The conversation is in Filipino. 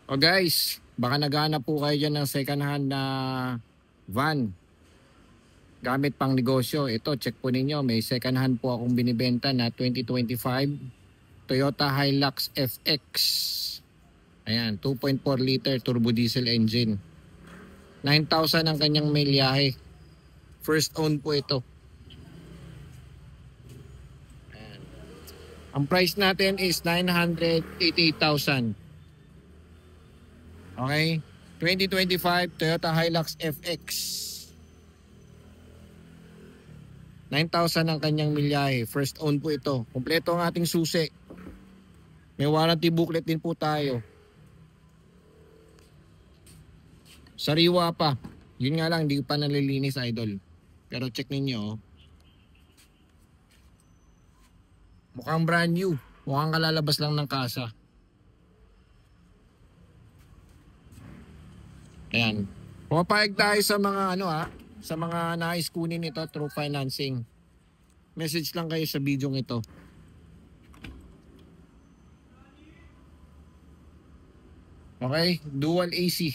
O guys, baka naghahanap po kayo dyan ng second hand na van. Gamit pang negosyo. Ito, check po ninyo. May second hand po akong binibenta na 2025 Toyota Hilux FX. Ayan, 2.4 liter turbo diesel engine. 9,000 ang kanyang milyahe. First own po ito. Ayan. Ang price natin is 988,000. Okay? 2025 Toyota Hilux FX. 9,000 ang kanyang milyahe. First own po ito. Kompleto ang ating susi. May warranty booklet din po tayo. Sariwa pa. Yun nga lang, hindi pa nalilinis, idol. Pero check ninyo. Oh. Mukhang brand new. Mukhang kalalabas lang ng kasa. Ayan. Pumapayag tayo sa mga sa mga nais kunin ito through financing. Message lang kayo sa video ito. Okay? Dual AC.